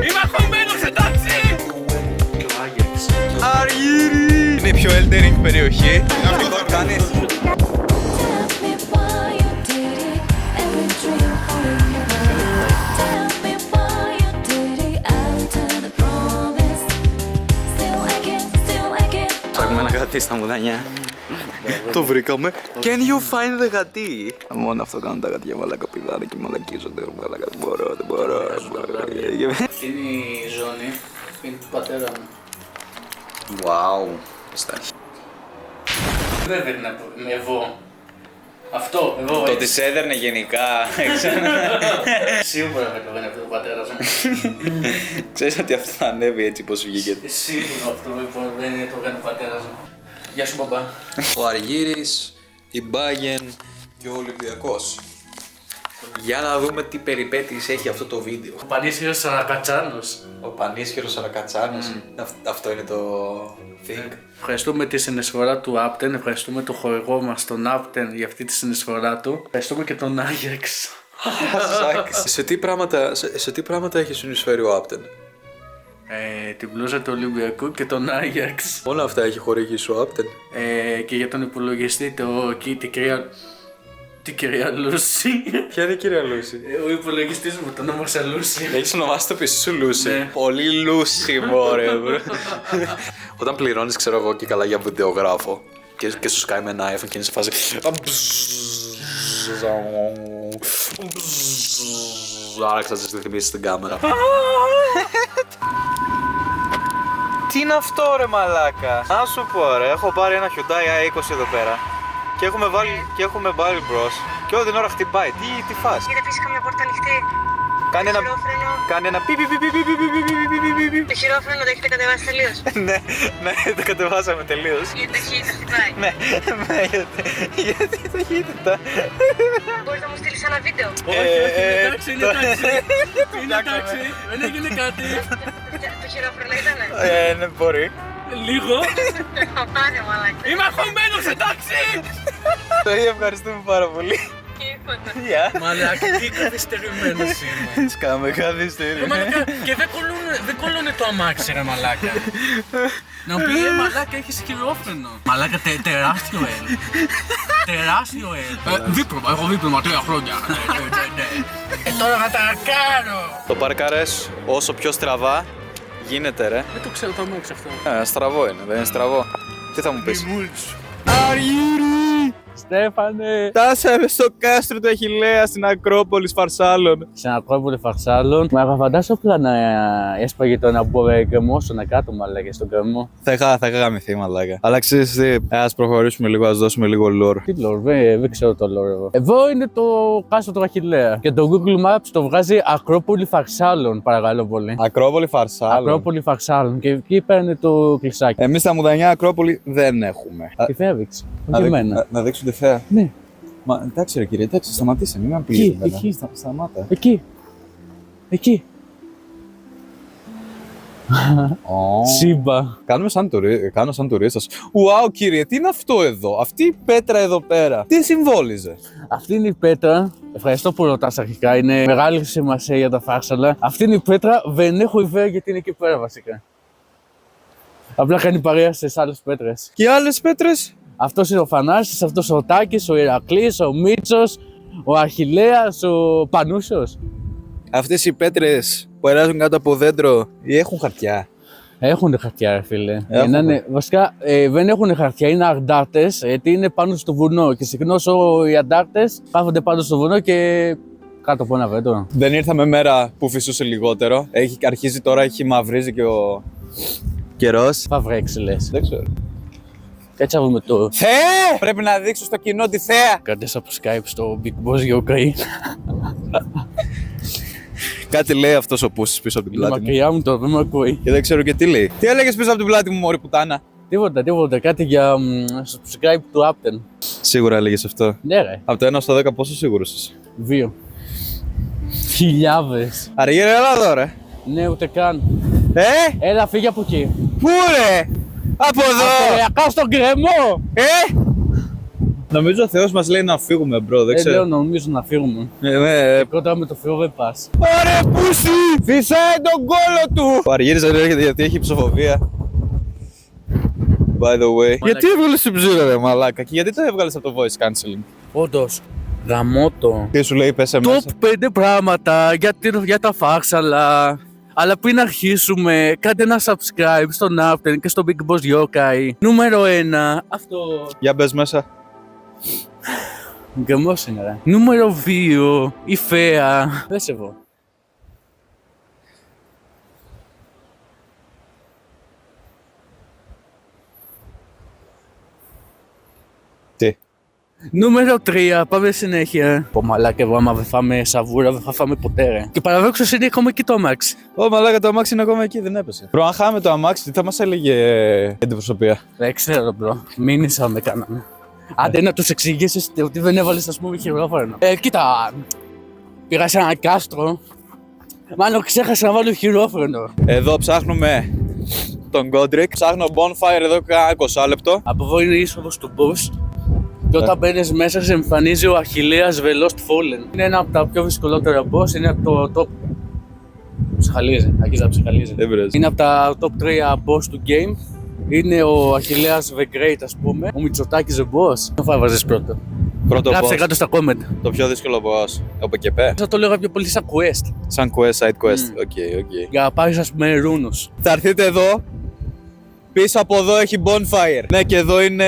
Είμαι αγχωμένος, εντάξει! Και ο Άγιαξ. Αργύρι! Είναι η πιο Elden Ring περιοχή. Αυτό το κάνεις. Ψάχνουμε ένα γατί στα μουδανιά. Το βρήκαμε. Can you find the γατί? Μόνο αυτό κάνουν τα γατιά, μαλάκα πηδάνε και μαλακίζονται. Μαλάκα, δεν μπορώ. Αυτή είναι η ζώνη. Είναι του πατέρα μου. Wow. Στάχει. Δεν είναι εγώ. Αυτό, εγώ. Το της έδερνε γενικά. Σίγουρα δεν είναι αυτό του πατέρα μου. Ξέρεις ότι αυτό θα ανέβει έτσι πως βγήκε. Σίγουρα αυτό δεν είναι το έκανε ο πατέρας μου. Γεια σου μπαμπά. Ο Αργύρης, η Μπάγεν και ο Ολυμπιακός. Για να δούμε τι περιπέτειες έχει αυτό το βίντεο. Ο πανίσχυρος Σαρακατσάνος. Ο πανίσχυρος Σαρακατσάνος. Αυτό είναι το thing. Ευχαριστούμε τη συνεισφορά του Άπτεν, ευχαριστούμε τον χορηγό μας τον Άπτεν για αυτή τη συνεισφορά του. Ευχαριστούμε και τον Άγιαξ. Σε τι πράγματα έχει συνεισφέρει ο Άπτεν? Την μπλούζα του Ολυμπιακού και τον Άγιαξ. Όλα αυτά έχει χορηγήσει ο Άπτεν. Και για τον υπολογιστή την κυρία Λούση. Ποια είναι η κυρία Λούση? Ο υπολογιστής μου τον ονόμασα Λούση. Έχεις ονομάσει το πίσω σου Λούση. Ναι. Πολύ Λούση μωρέ μπρο. Όταν πληρώνεις ξέρω εγώ και καλά για βιντεογράφο και σου σκάει με ένα iPhone και είναι σε φάση άραξα να τη θυμίσεις στην κάμερα. Τι είναι αυτό ρε μαλάκα? Να σου πω ρε, έχω πάρει ένα Hyundai i20 εδώ πέρα και έχουμε βάλει μπρος και όλη την ώρα χτυπάει. Τι φας? Είδε επίσης καμιά πόρτα ανοιχτή. Κάνει ένα πι πι πι πι πι πι πι πι πι πι. Το χειρόφρενο το έχετε κατεβάσει τελείως. Ναι, το κατεβάσαμε τελείως. Γιατί ταχύτητα χτυπάει. Ναι, γιατί η ταχύτητα. Μπορείς να μου στείλεις ένα βίντεο. Όχι, είναι εντάξει, είναι εντάξει. Είναι εντάξει, δεν έγινε κάτι. Το χειρόφρενο ήτανε. Ναι, μπορεί. Λίγο. Πάρε μαλάκα. Είμαι αγχωμένος, εντάξει. Το ευχαριστούμε πάρα πολύ. Τίποτα. Γεια. Μαλάκα, τι καθυστερημένος είμαι. Σκάμε καθυστερή. Μαλάκα, και δεν κολλούνε το αμάξι ρε μαλάκα. Να μου πει μαλάκα έχεις χειρόφρενο. Μαλάκα τεράστιο ελ. Τεράστιο ελ. Δίπλωμα, έχω δίπλωμα 3 χρόνια. Τώρα να τα κάνω. Το παρκαρές όσο πιο στραβά γίνεται ρε. Δεν το ξέρω το αμάξι αυτό. Στραβό είναι, δεν είναι στραβό. Τι θα μου πεις? Αργύρι! Στέφανε! Φτάσαμε στο κάστρο του Αχιλλέα στην Ακρόπολη Φαρσάλων. Στην Ακρόπολη Φαρσάλων. Μα φαντάσου απλά να έσπαγε το ένα γκρεμό στον κάτω μαλάκα στον γκρεμό. Θα είχα γαμηθεί μαλάκα. Αλλά ξέρεις τι, ας προχωρήσουμε λίγο, ας δώσουμε λίγο lore. Τι lore, δεν ξέρω το lore εγώ. Εδώ είναι το κάστρο του Αχιλλέα. Και το Google Maps το βγάζει Ακρόπολη Φαρσάλων, παρακαλώ πολύ. Ακρόπολη Φαρσάλων. Ακρόπολη Φαρσάλων. Και εκεί παίρνει το κλεισάκι. Εμείς στα Μουδανιά Ακρόπολη δεν έχουμε. Τι θα έδειξε. Όχι εμένα. Να δείξω τη θέα. Ναι. Μα εντάξει ρε κύριε, εντάξει, σταματήσε, μην με απειλείς. Εκεί. Σταμάτα. Εκεί. Σύμπα. Κάνω σαν τουρίστας. Ουάου κύριε, τι είναι αυτό εδώ, αυτή η πέτρα εδώ πέρα, τι συμβόλιζε? Αυτή είναι η πέτρα. Ευχαριστώ που ρωτάς αρχικά. Είναι μεγάλη σημασία για τα Φάρσαλα. Αυτή είναι η πέτρα. Δεν έχω ιδέα γιατί είναι εκεί πέρα βασικά. Απλά κάνει παρέα στις άλλες πέτρες. Και άλλες πέτρες? Αυτός είναι ο Φανάσης, αυτός ο Τάκης, ο Ηρακλής, ο Μίτσος, ο Αχιλλέας, ο Πανούσιος. Αυτές οι πέτρες που περάζουν κάτω από δέντρο ή έχουν χαρτιά? Έχουν χαρτιά, ρε φίλε. Έχουν. Βασικά δεν έχουν χαρτιά, είναι αντάρτες, γιατί είναι πάνω στο βουνό. Και συχνώς οι αντάρτες κάθονται πάνω στο βουνό και κάτω από ένα δέντρο. Δεν ήρθαμε μέρα που φυσούσε λιγότερο. Αρχίζει τώρα, έχει μαυρίζει και ο καιρός. Θα βρέξει, λες. Δεν ξέρω. Κάτσε να δούμε το. Θεέ! Πρέπει να δείξω στο κοινό τη θέα! Κάντε από Skype στο Big Boss Yokai. Κάτι λέει αυτός ο Πούσης πίσω από την Είναι πλάτη μου. μακριά μου το, δεν με ακούει. Και δεν ξέρω και τι λέει. Τι έλεγες πίσω από την πλάτη μου, μωρή πουτάνα? Τίποτα. Κάτι για subscribe του Apten. Σίγουρα έλεγες αυτό. Ναι, ρε. Από το 1 στο 10 πόσο σίγουρος είσαι? 2. Χιλιάδες. Αργύρι, έλα εδώ ρε. Ναι, ούτε καν. Έλα, φύγε από εκεί. Πού ρε? Από εδώ! Ακά στον γκρεμό! Νομίζω ο Θεός μας λέει να φύγουμε, μπρο, δεν ξέρω. Λέω νομίζω να φύγουμε. Πρώτα με το Θεό δεν πας. Ωραία, πούσι! Φυσάει τον κόλο του! Ο Αργύρης δεν έρχεται γιατί έχει ψοφοβία. By the way. Γιατί έβγαλες την ψήρα, ρε μαλάκα, και γιατί το έβγαλες από το voice cancelling? Όντως. Γαμώτο. Τι σου λέει, πέσε μέσα. Top 5 πράγματα για τα φάρσαλα. Αλλά πριν αρχίσουμε, κάντε ένα subscribe στον After και στο Big Boss Yokai. Νούμερο 1, αυτό. Για μπες μέσα. Γκαμός είναι, ρε. Νούμερο 2, η Φαία. Δεν σε βω. Τι? Νούμερο 3, πάμε συνέχεια. Πω μαλάκα, εγώ άμα δεν φάμε σαβούρα, δεν θα φάμε ποτέ, ρε. Και παραδόξως είναι ακόμα εκεί το αμάξι. Ω μαλάκα, το αμάξι είναι ακόμα εκεί, δεν έπεσε. Προ, αν χάμε το αμάξι, τι θα μας έλεγε αντιπροσωπεία? Δεν ξέρω, μπρο. Μήνυσα με κάναμε. Άντε να τους εξηγήσεις ότι δεν έβαλες, ας πούμε, χειρόφρενο. Κοίτα, πήγα σε ένα κάστρο. Μάλλον ξέχασα να βάλω χειρόφρενο. Εδώ ψάχνουμε τον Godric. Ψάχνω bonfire εδώ κάνα 20 λεπτό. Από εδώ είναι η είσοδος του boss. Και όταν μπαίνεις μέσα, σε εμφανίζει ο Achilleas Velost Fallen. Είναι ένα από τα πιο δυσκολότερα boss, είναι από το top. Ψυχαλίζει, αρχίζει να ψυχαλίζει. Δεν πειράζει. Είναι από τα top 3 boss του game. Είναι ο Achilleas the Great, ας πούμε. Ο Μητσοτάκης the boss. Το θα βάζεις πρώτο. Πρώτο Γράψτε boss. κάτω στα comment. Το πιο δύσκολο boss. Από και πέ. Θα το λέγα πιο πολύ σαν quest. Σαν quest, side quest. Οκ. Για να πάρεις, ας πούμε, ρούνους. Θα έρθετε εδώ. Πίσω από εδώ έχει bonfire. Ναι, και εδώ είναι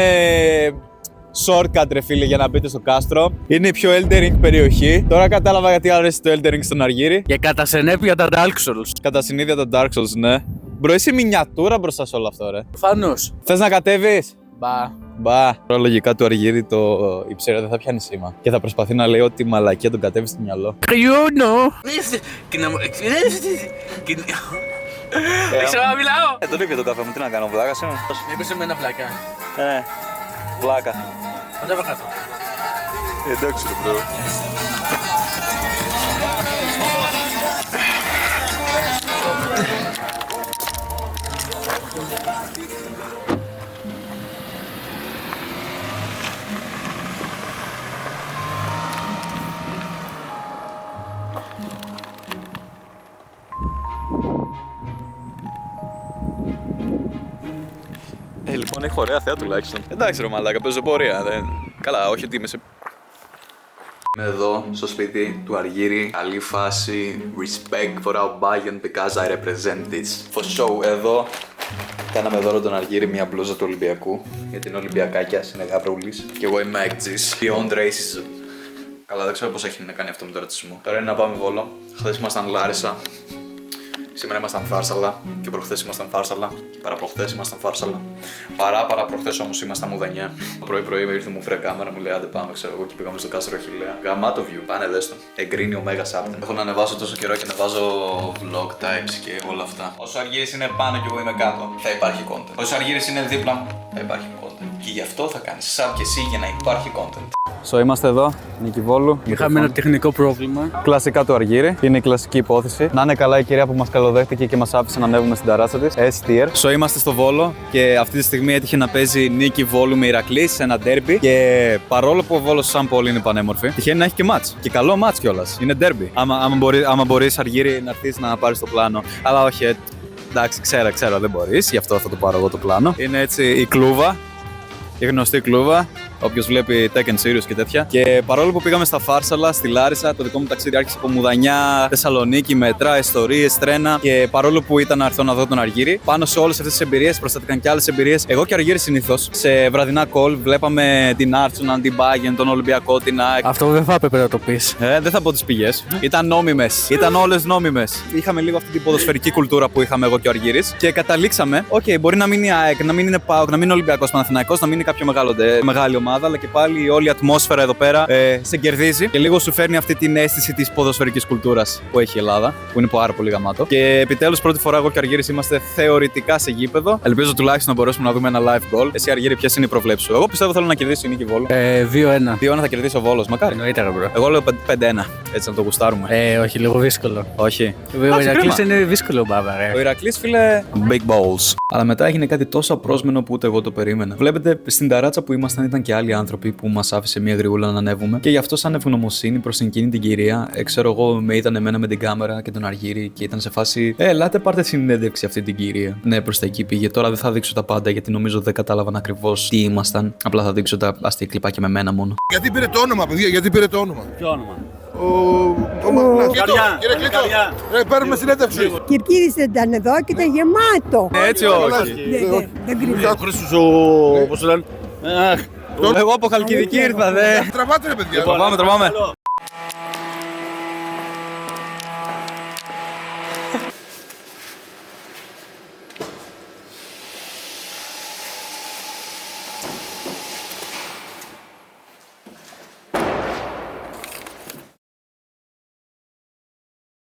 shortcut, ρε φίλε, για να μπείτε στο κάστρο. Είναι η πιο Elden Ring περιοχή. Τώρα κατάλαβα γιατί αρέσει το Elden Ring στον Αργύρη. Και κατά συνέπεια τα Dark Souls. Κατά συνήθεια το Dark Souls, ναι. Μπρο, είσαι μινιατούρα μπροστά σε όλο αυτό, ρε. Προφανώς. Θες να κατέβεις? Μπα. Μπα. Λογικά του Αργύρη η ψήρα δεν θα πιάνει σήμα. Και θα προσπαθεί να λέει ότι μαλακία τον κατέβει στο μυαλό. Κρυώνω. Ξέρω να μιλάω. Τον είπε τον καφέ μου, τι να κάνω, βλάκα σήμερα. Έπεσε με ένα βλάκα. Βλάκα. Πατέβα κάτω. Εντάξει, ρε μπρο. Λοιπόν, έχει ωραία θέα τουλάχιστον. Εντάξει, ρε μαλάκα, παίζω πορεία. Καλά, όχι ότι είμαι σε. Είμαι εδώ στο σπίτι του Αργύρη. Καλή φάση. Respect for our Bayern because I represent this. For show, εδώ κάναμε δώρο τον Αργύρη μια μπλούζα του Ολυμπιακού. Γιατί είναι Ολυμπιακάκια, είναι γαβρούλης. Και εγώ είμαι έκτζης. Beyond racism. Καλά, δεν ξέρω πώς έχει να κάνει αυτό με τον ρατσισμό. Τώρα είναι να πάμε Βόλο. Χθες ήμασταν Λάρισα. Σήμερα ήμασταν Φάρσαλα και προχθές ήμασταν Φάρσαλα και παραπροχθές ήμασταν Φάρσαλα. Παραπροχθές όμως ήμασταν Μουδανιά. Το πρωί ήρθε μου φρέ κάμερα, μου λέει άντε πάμε, ξέρω εγώ, και πήγαμε στο κάστρο Achillea. Γαμάτο view, πάνε δες το. Εγκρίνει ο Μέγας Άπτεν. Έχω να ανεβάσω τόσο καιρό και ανεβάζω vlog types και όλα αυτά. Όσο Αργύρης είναι πάνω και εγώ είμαι κάτω, θα υπάρχει content. Όσο Αργύρης είναι δίπλα μου, θα υπάρχει content. Και γι' αυτό θα κάνεις sub και εσύ για να υπάρχει content. Είμαστε εδώ, Νίκη Βόλου. Είχαμε ένα τεχνικό πρόβλημα. Κλασικά του Αργύρη. Είναι η κλασική υπόθεση. Να είναι καλά η κυρία που μας καλοδέχτηκε και μας άφησε να ανέβουμε στην ταράτσα της. S-tier. Είμαστε στο Βόλο και αυτή τη στιγμή έτυχε να παίζει Νίκη Βόλου με Ηρακλή σε ένα ντέρμπι. Και παρόλο που ο Βόλος σαν πόλη είναι πανέμορφη, τυχαίνει να έχει και μάτς. Και καλό μάτς κιόλας. Είναι ντέρμπι. Άμα μπορείς, Αργύρη, να έρθεις να πάρεις το πλάνο. Αλλά όχι, εντάξει, ξέρω, δεν μπορείς. Γι' αυτό θα το πάρω εγώ το πλάνο. Είναι έτσι η κλούβα. Η γνωστή κλούβα. Όποιος βλέπει Tekken Series και τέτοια. Και παρόλο που πήγαμε στα Φάρσαλα, στη Λάρισα, το δικό μου ταξίδι άρχισε από Μουδανιά, Θεσσαλονίκη, μετρά, ιστορίες, τρένα. Και παρόλο που ήταν να έρθω να δω τον Αργύρη, πάνω σε όλες αυτές τις εμπειρίες προστάθηκαν και άλλες εμπειρίες. Εγώ και ο Αργύρης συνήθως σε βραδινά call βλέπαμε την Arsenal, την Bayern, τον Ολυμπιακό, την ΑΕΚ. Αυτό δεν θα έπρεπε να το πεις. Δεν θα πω τις πηγές. Ήταν νόμιμες. Ήταν όλες νόμιμες. Είχαμε λίγο αυτή την ποδοσφαιρική κουλτούρα που είχαμε εγώ και ο Αργύρης. Και καταλήξαμε, μπορεί να μην είναι ΑΕΚ, να μην είναι ΠΑΟΚ, να μην είναι Ολυμπιακός Παναθηναϊκός, να μην είναι κάποιο μεγάλη ομάδα, αλλά και πάλι όλη η ατμόσφαιρα εδώ πέρα σε κερδίζει και λίγο σου φέρνει αυτή την αίσθηση της ποδοσφαιρικής κουλτούρας που έχει η Ελλάδα, που είναι πάρα πολύ γαμάτο. Και επιτέλους πρώτη φορά εγώ και ο Αργύρης είμαστε θεωρητικά σε γήπεδο. Ελπίζω τουλάχιστον να μπορέσουμε να δούμε ένα live goal. Εσύ, Αργύρη, ποιες είναι οι προβλέψεις σου? Εγώ πιστεύω θέλω να κερδίσει η Νίκη Βόλου. 2-1. 2-1 θα κερδίσει ο Βόλος, μακάρι. Εννοείται, μπρο. Εγώ λέω 5-1, έτσι να το γουστάρουμε. Όχι, λίγο δύσκολο. Όχι. Ο Ηρακλής είναι δύσκολο, μπάβα, ρε. Ο Ηρακλής, φίλε, big balls. Αλλά μετά έγινε κάτι τόσο απρόσμενο που ούτε εγώ το περίμενα. Βλέπετε, στην ταράτσα που ήμασταν ήταν και άλλοι άλλοι άνθρωποι που μας άφησε μια γριούλα να ανέβουμε. Και γι' αυτό, σαν ευγνωμοσύνη προς εκείνη την κυρία, ξέρω εγώ, με είδαν εμένα με την κάμερα και τον Αργύρι και ήταν σε φάση. Ελάτε, πάρτε συνέντευξη αυτή την κυρία. Ναι, προς τα εκεί πήγε. Τώρα δεν θα δείξω τα πάντα γιατί νομίζω δεν κατάλαβαν ακριβώς τι ήμασταν. Απλά θα δείξω τα αστεία κλιπάκια με μένα μόνο. Γιατί πήρε το όνομα, παιδιά, γιατί πήρε το όνομα. Ποιο όνομα? Κύριε Κλήτο, παίρνουμε συνέντευξη. Και ποιοι δεν ήταν εδώ και ήταν γεμάτο. Έτσι όχι. Δεν κρύβω. Ο Χρήστος πώς το λένε? Εγώ από Χαλκιδική ήρθα, δε. Τραβάτε ρε παιδιά. Τραβάμε.